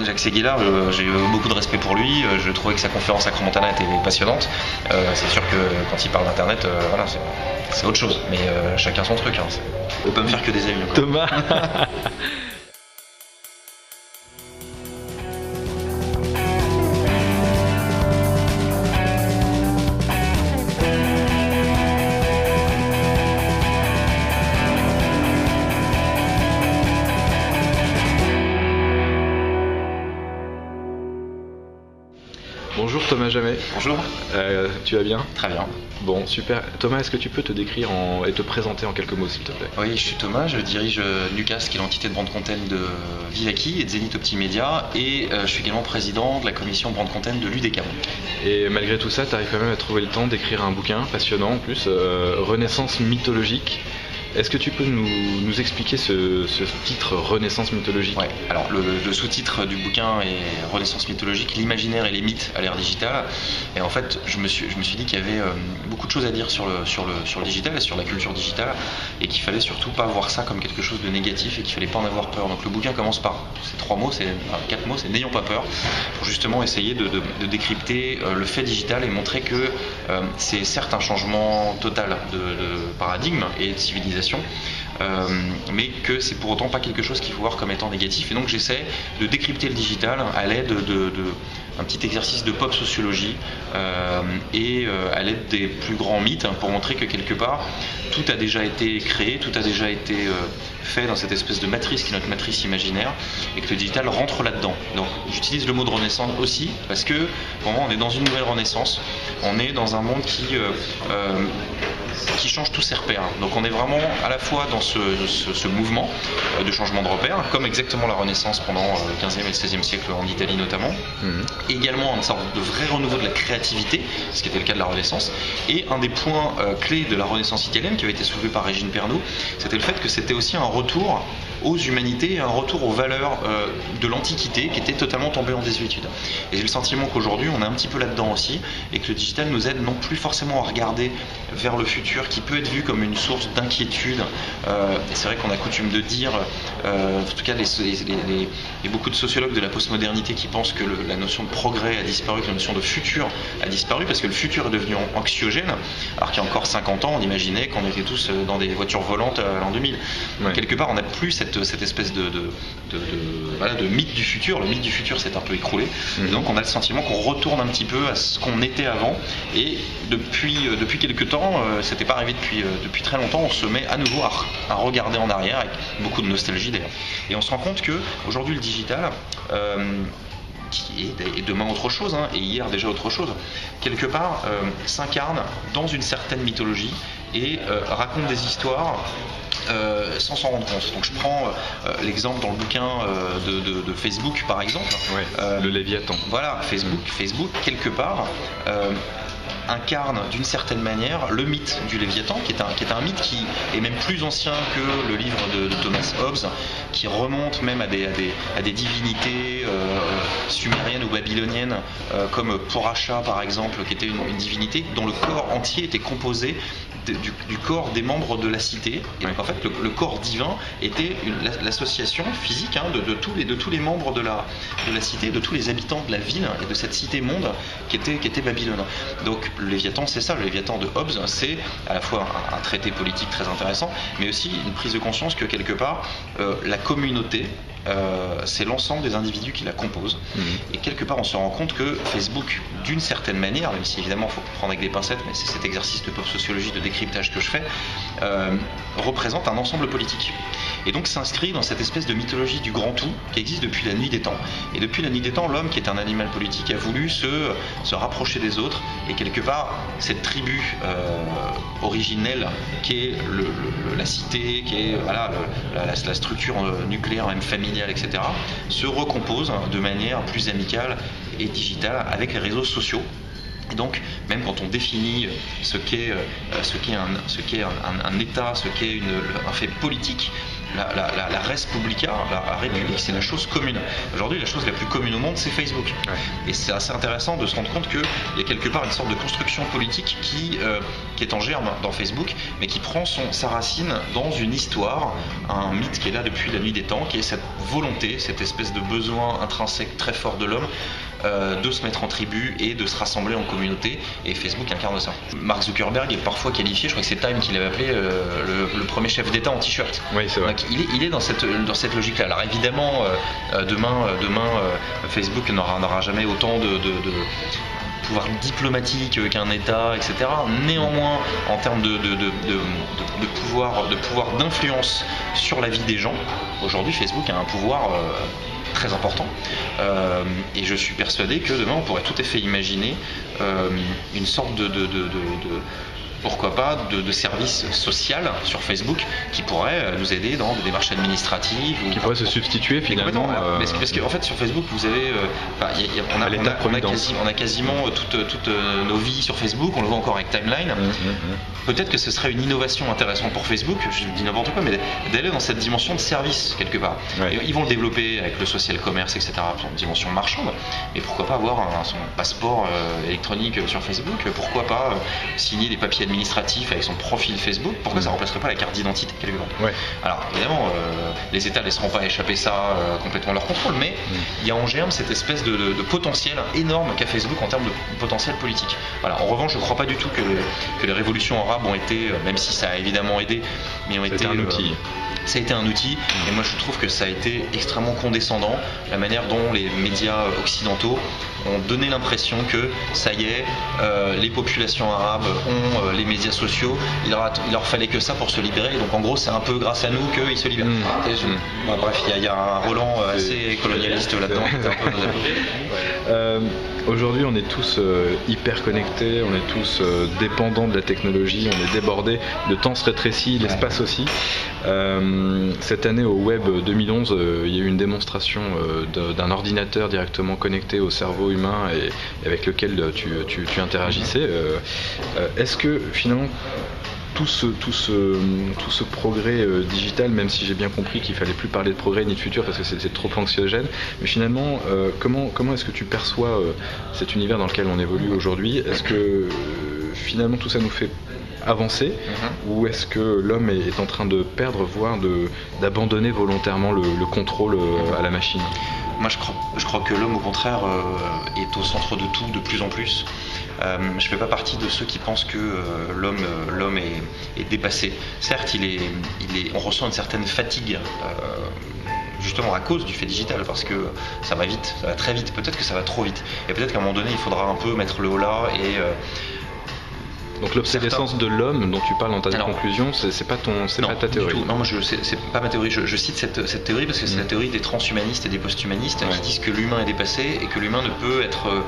Jacques Séguéla, j'ai eu beaucoup de respect pour lui. Je trouvais que sa conférence à Crans-Montana était passionnante. C'est sûr que quand il parle d'Internet, voilà, c'est autre chose. Mais chacun son truc. Hein. On peut pas me faire que des amis. Quoi. Thomas. Bonjour Thomas Jamet. Bonjour. Tu vas bien? Très bien. Bon, super. Thomas, est-ce que tu peux te décrire et te présenter en quelques mots, s'il te plaît? Oui, je suis Thomas, je dirige Nucast, qui est l'entité de brand content de Vivaki et de Zenith Optimedia, et je suis également président de la commission brand content de l'UDECAM. Et malgré tout ça, tu arrives quand même à trouver le temps d'écrire un bouquin passionnant, en plus, Renaissance mythologique. Est-ce que tu peux nous expliquer ce titre Renaissance mythologique? Ouais. Alors le sous-titre du bouquin est Renaissance mythologique, l'imaginaire et les mythes à l'ère digitale. Et en fait, je me suis dit qu'il y avait beaucoup de choses à dire sur le digital et sur la culture digitale, et qu'il fallait surtout pas voir ça comme quelque chose de négatif et qu'il fallait pas en avoir peur. Donc le bouquin commence par ces 4 mots, c'est n'ayons pas peur, pour justement essayer de décrypter le fait digital et montrer que c'est certes un changement total de paradigme et de civilisation, mais que c'est pour autant pas quelque chose qu'il faut voir comme étant négatif. Et donc j'essaie de décrypter le digital à l'aide d'un petit exercice de pop sociologie et à l'aide des plus grands mythes, pour montrer que quelque part tout a déjà été créé, tout a déjà été fait dans cette espèce de matrice qui est notre matrice imaginaire, et que le digital rentre là-dedans. Donc j'utilise le mot de renaissance aussi parce que vraiment on est dans une nouvelle renaissance, on est dans un monde qui change tous ses repères. Donc on est vraiment à la fois dans ce mouvement de changement de repères, comme exactement la Renaissance pendant le 15e et le 16e siècle en Italie notamment, et également une sorte de vrai renouveau de la créativité, ce qui était le cas de la Renaissance. Et un des points clés de la Renaissance italienne qui avait été soulevé par Régine Pernoud, c'était le fait que c'était aussi un retour aux humanités, un retour aux valeurs de l'Antiquité qui était totalement tombée en désuétude. Et j'ai le sentiment qu'aujourd'hui on est un petit peu là-dedans aussi, et que le digital nous aide non plus forcément à regarder vers le futur, qui peut être vu comme une source d'inquiétude. C'est vrai qu'on a coutume de dire, en tout cas il y a beaucoup de sociologues de la postmodernité qui pensent que la notion de progrès a disparu, que la notion de futur a disparu, parce que le futur est devenu anxiogène, alors qu'il y a encore 50 ans on imaginait qu'on était tous dans des voitures volantes à l'an 2000. Ouais. Quelque part on n'a plus cette espèce de mythe du futur. Le mythe du futur s'est un peu écroulé, et donc on a le sentiment qu'on retourne un petit peu à ce qu'on était avant, et depuis quelques temps, c'était pas arrivé depuis très longtemps, on se met à nouveau à regarder en arrière avec beaucoup de nostalgie d'ailleurs. Et on se rend compte que aujourd'hui le digital, qui est demain autre chose, et hier déjà autre chose, quelque part s'incarne dans une certaine mythologie et raconte des histoires sans s'en rendre compte. Donc je prends l'exemple dans le bouquin de Facebook par exemple. Ouais, le Léviathan. Voilà, Facebook quelque part incarne d'une certaine manière le mythe du Léviathan, qui est un mythe qui est même plus ancien que le livre de Thomas Hobbes, qui remonte même à des divinités sumériennes ou babyloniennes, comme Purusha par exemple, qui était une divinité dont le corps entier était composé du corps des membres de la cité. Et donc en fait le corps divin était l'association physique de tous les membres de la cité, de tous les habitants de la ville et de cette cité-monde qui était Babylone. Donc le Léviathan, c'est ça, le Léviathan de Hobbes, c'est à la fois un traité politique très intéressant, mais aussi une prise de conscience que quelque part la communauté, c'est l'ensemble des individus qui la composent. Et quelque part on se rend compte que Facebook, d'une certaine manière, même si évidemment il faut prendre avec des pincettes, mais c'est cet exercice de pop sociologie, de décryptage que je fais, représente un ensemble politique. Et donc s'inscrit dans cette espèce de mythologie du grand tout qui existe depuis la nuit des temps. Et depuis la nuit des temps, l'homme, qui est un animal politique, a voulu se rapprocher des autres, et quelque part cette tribu originelle qui est la cité, qui est la structure nucléaire, même familiale, etc., se recompose de manière plus amicale et digitale avec les réseaux sociaux. Et donc, même quand on définit ce qu'est un État, ce qu'est un fait politique, la res publica, la République, c'est la chose commune. Aujourd'hui, la chose la plus commune au monde, c'est Facebook. Et c'est assez intéressant de se rendre compte qu'il y a quelque part une sorte de construction politique qui est en germe dans Facebook, mais qui prend sa racine dans une histoire, un mythe qui est là depuis la nuit des temps, qui est cette volonté, cette espèce de besoin intrinsèque très fort de l'homme de se mettre en tribu et de se rassembler en communauté, et Facebook incarne ça. Mark Zuckerberg est parfois qualifié, je crois que c'est Time qui l'avait appelé le premier chef d'État en t-shirt. Oui, c'est vrai. Donc il est dans cette logique-là. Alors évidemment, demain Facebook n'aura jamais autant de pouvoir diplomatique qu'un État, etc. Néanmoins, en termes de pouvoir d'influence sur la vie des gens, aujourd'hui Facebook a un pouvoir très important, et je suis persuadé que demain on pourrait tout à fait imaginer une sorte pourquoi pas, de service social sur Facebook qui pourrait nous aider dans des démarches administratives. Qui pourrait se substituer finalement. Parce qu'en fait sur Facebook vous avez, on a quasiment toutes nos vies sur Facebook, on le voit encore avec Timeline. Peut-être que ce serait une innovation intéressante pour Facebook, je dis n'importe quoi, mais d'aller dans cette dimension de service quelque part. Et ils vont le développer avec le social commerce, etc., une dimension marchande, mais pourquoi pas avoir son passeport électronique sur Facebook, pourquoi pas signer des papiers administratif avec son profil Facebook, pourquoi ça ne remplacerait pas la carte d'identité quelque part? Alors évidemment, les États ne laisseront pas échapper ça complètement à leur contrôle, mais il y a en germe cette espèce de potentiel énorme qu'a Facebook en termes de potentiel politique. Voilà. En revanche, je ne crois pas du tout que les révolutions arabes ont été, même si ça a évidemment aidé, mais ont été un outil. Ça a été un outil, et moi je trouve que ça a été extrêmement condescendant, la manière dont les médias occidentaux ont donné l'impression que ça y est, les populations arabes ont les médias sociaux, il leur fallait que ça pour se libérer, donc en gros c'est un peu grâce à nous qu'ils se libèrent. Bref, il y a un Roland assez colonialiste là-dedans. Aujourd'hui on est tous hyper connectés, on est tous dépendants de la technologie, on est débordés, le temps se rétrécit, l'espace aussi. Cette année au Web 2011, il y a eu une démonstration d'un ordinateur directement connecté au cerveau humain et avec lequel tu interagissais. Est-ce que finalement tout ce progrès digital, même si j'ai bien compris qu'il fallait plus parler de progrès ni de futur parce que c'était trop anxiogène, mais finalement comment est-ce que tu perçois cet univers dans lequel on évolue aujourd'hui? Est-ce que finalement tout ça nous fait avancer, ou est-ce que l'homme est en train de perdre, voire d'abandonner volontairement le contrôle à la machine? Moi je crois que l'homme au contraire est au centre de tout de plus en plus. Je ne fais pas partie de ceux qui pensent que l'homme est dépassé. Certes, on ressent une certaine fatigue justement à cause du fait digital, parce que ça va vite, ça va très vite, peut-être que ça va trop vite, et peut-être qu'à un moment donné il faudra un peu mettre le haut là et donc l'obsolescence de l'homme dont tu parles dans ta conclusion, c'est pas ta théorie. Non, moi c'est pas ma théorie. Je cite cette théorie parce que c'est la théorie des transhumanistes et des posthumanistes qui disent que l'humain est dépassé et que l'humain ne peut être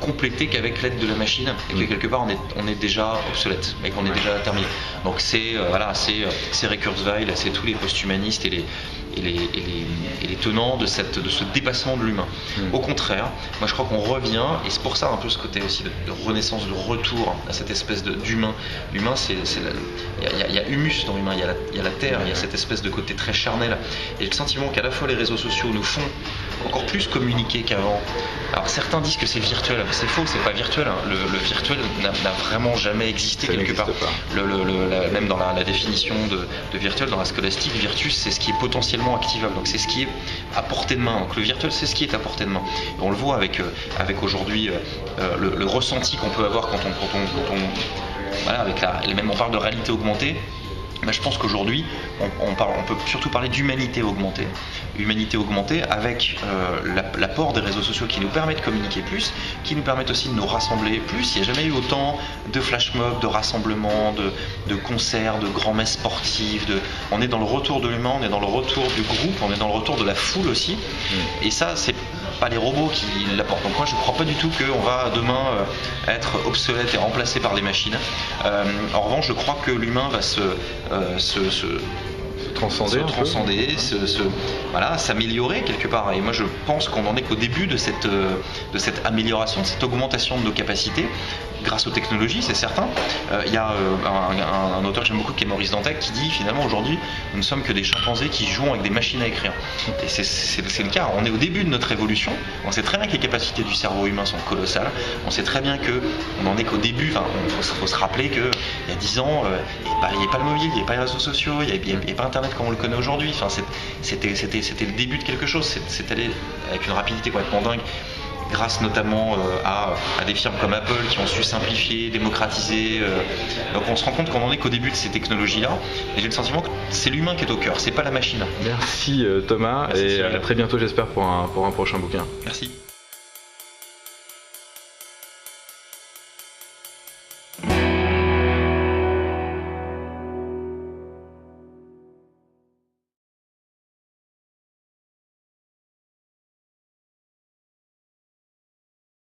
complété qu'avec l'aide de la machine, et que quelque part on est déjà obsolète et qu'on est déjà terminé. Donc c'est Ray Kurzweil, c'est tous les posthumanistes et les tenants de ce dépassement de l'humain. Au contraire, moi je crois qu'on revient, et c'est pour ça un peu ce côté aussi de renaissance, de retour à cette espèce d'humain. L'humain, il y a humus dans l'humain, il y a la terre, il y a cette espèce de côté très charnel. Et le sentiment qu'à la fois les réseaux sociaux nous font encore plus communiquer qu'avant. Alors certains disent que c'est virtuel, c'est faux, c'est pas virtuel. Le virtuel n'a vraiment jamais existé quelque part. Même dans la définition de virtuel, dans la scolastique, virtus c'est ce qui est potentiellement activable, donc c'est ce qui est à portée de main. Donc le virtuel c'est ce qui est à portée de main. Et on le voit avec aujourd'hui le ressenti qu'on peut avoir quand on voilà, même on parle de réalité augmentée. Ben, je pense qu'aujourd'hui, on peut surtout parler d'humanité augmentée. Humanité augmentée avec l'apport des réseaux sociaux qui nous permettent de communiquer plus, qui nous permettent aussi de nous rassembler plus. Il n'y a jamais eu autant de flash mobs, de rassemblements, de concerts, de grands-messes sportives. On est dans le retour de l'humain, on est dans le retour du groupe, on est dans le retour de la foule aussi. Et ça, c'est pas les robots qui l'apportent. Donc moi je ne crois pas du tout qu'on va demain être obsolète et remplacé par des machines. En revanche, je crois que l'humain va se transcender, voilà, s'améliorer quelque part. Et moi je pense qu'on en est qu'au début de cette amélioration, de cette augmentation de nos capacités grâce aux technologies, c'est certain. Il y a un auteur que j'aime beaucoup qui est Maurice Dantec qui dit finalement aujourd'hui nous ne sommes que des chimpanzés qui jouent avec des machines à écrire. Et c'est le cas, on est au début de notre évolution, on sait très bien que les capacités du cerveau humain sont colossales, on sait très bien qu'on n'en est qu'au début, faut se rappeler qu'il y a 10 ans, il n'y avait pas le mobile, il n'y avait pas les réseaux sociaux, il n'y avait pas Internet comme on le connaît aujourd'hui, c'était le début de quelque chose, c'est allé avec une rapidité complètement dingue. Grâce notamment à des firmes comme Apple qui ont su simplifier, démocratiser. Donc on se rend compte qu'on en est qu'au début de ces technologies-là. Et j'ai le sentiment que c'est l'humain qui est au cœur, c'est pas la machine. Merci Thomas, et à très bientôt j'espère pour un prochain bouquin. Merci.